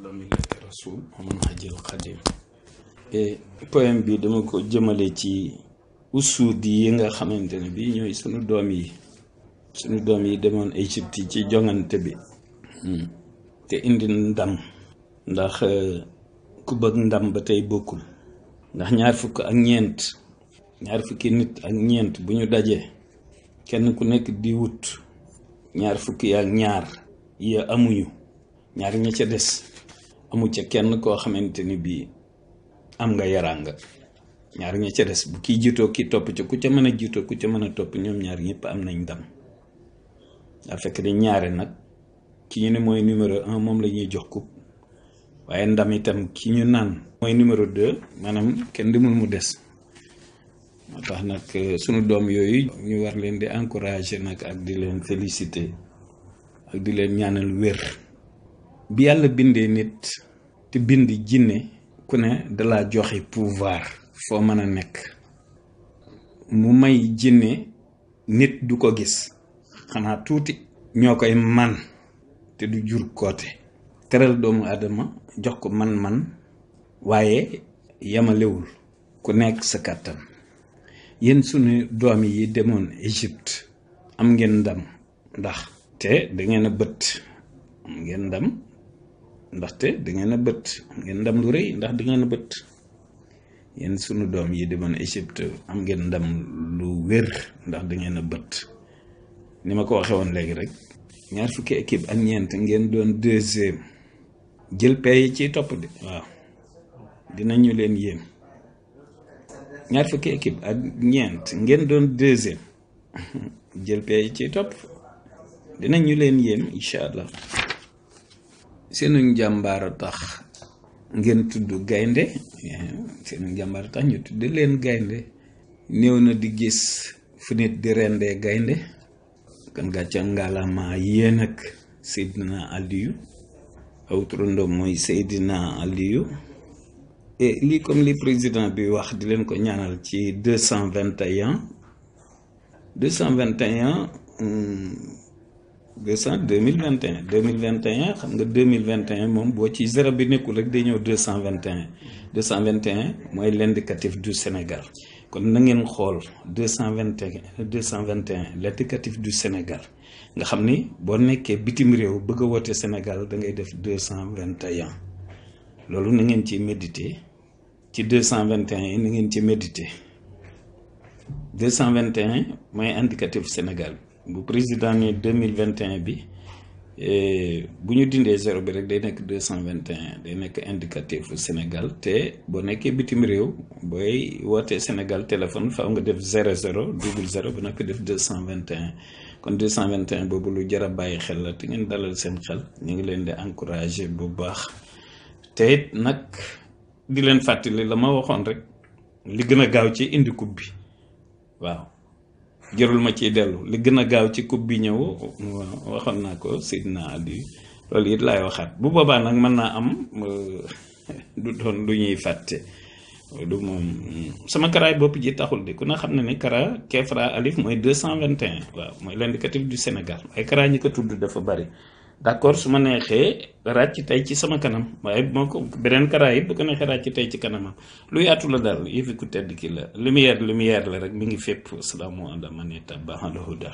ala millati rasul aman hajil qadim poème bi dama ko jëmale ci usuud yi nga xamantene bi ñoy sunu doom yi demoon Égypte ci jongante bi te indi ndam ndax ku bëgg ndam ba tey bokkul ndax ñaar fukki nit ak ñeent bu ñu dajee kenn ku nekk di wut ñaar fukki ak ñaar yi amuñu ñaar ña ca des amu ca kenn koo xamanteni bi am nga yaranga ñaar ña ca des bu kii jiitoo ki topp ca ku ca mën a jiitoo ku ca mën a topp ñoom ñaar ñëpp am nañ ndam daa fekk ne ñaare nag ki ñu ne mooy numéro 1 moom la ñuy jox coupe waaye ndam itam ki ñu naan mooy numéro 2 maanaam kenn demul mu des moo tax nag sunu doom yooyu ñu war leen di encourager nag ak di leen féliciter ak di leen ñaanal wér bi yàlla bindee nit te bind jinne ku ne dala joxe pouvoir foo mën a nekk mu may jinne nit du ko gis xanaa tuuti ñoo koy man te du jur koote teral doomu adama jox ko man waaye yamalewul ku nekk sa kàttan yéen sunu doom yi demoon Égypte am ngeen ndam ndax te da ngeen a bët am ngeen ndam ndaxte da ngeen a bët am ngeen ndam lu rëy ndax da ngeen a bët yéen sunu doom yi demoon Égypte am ngeen ndam lu wér ndax da ngeen a bët ni ma ko waxee woon léegi rek ñaar fukki équipe ak ñeent ngeen doon deuxième jël pay yi ciy topp de waaw dinañu leen yéem ñaar fukki équipe ak ñeent ngeen doon deuxième jël pay yi ciy topp dinañu leen yéem incha allah seenu jàmbaara tax ngeen tudd gaynde seenu jàmbaara tax ñu tudd leen gaynde néew na di gis fu nit di rendee gaynde kan gàcca ngaalama yéen ak Seydina Aliyu aw turandoom mooy Seydina Aliyu et lii comme li président bi wax di leen ko ñaanal ci 2021 xam nga 2021 moom boo ci zéro bi nekkul rek day ñëw 221 mooy l'indicatif du Sénégal kon na ngeen xool 221 l'indicatif du Sénégal nga xam ni boo nekkee bitim réew bëgg a woote Sénégal da ngay def 221 loolu na ngeen ci méditer ci 221 yi na ngeen ci méditer 221 mooy indicatif Sénégal bu président ni 2021 bi bu ñu dindee zéro bi rek day nekk 221 day nekk indicatif Sénégal te boo nekkee bitim réew booy wootee Sénégal téléphone faaw nga def 00 ba noppi def 221 kon 221 boobu lu jar a bàyyi xel la te ngeen dalal seen xel ñu ngi leen di encourager bu baax te it nag di leen fàttali la ma waxoon rek li gën a gaaw ci indi coupe bi waaw jërul ma ciy dellu li gën a gaaw ci coupe bi ñëw waxoon naa ko Seydina Ali loolu it laay waxaat bu boobaa nag mën naa am du doon lu ñuy fàtte du moom sama karaay bopp ji taxul de ku na xam ne ni kara Kefra Alif mooy 221 waaw mooy l'indicatif du Sénégal waaye kara ñi ko tudd dafa bari d'accord su ma neexee ràcc tey ci sama kanam waaye moo ko beneen kara it bu ko neexee ràcc tey ci kanamam lu yaatu la daal yëfi ku tedd ki la lumière la rek mi ngi fépp salaamu ala man ittaba'a al huda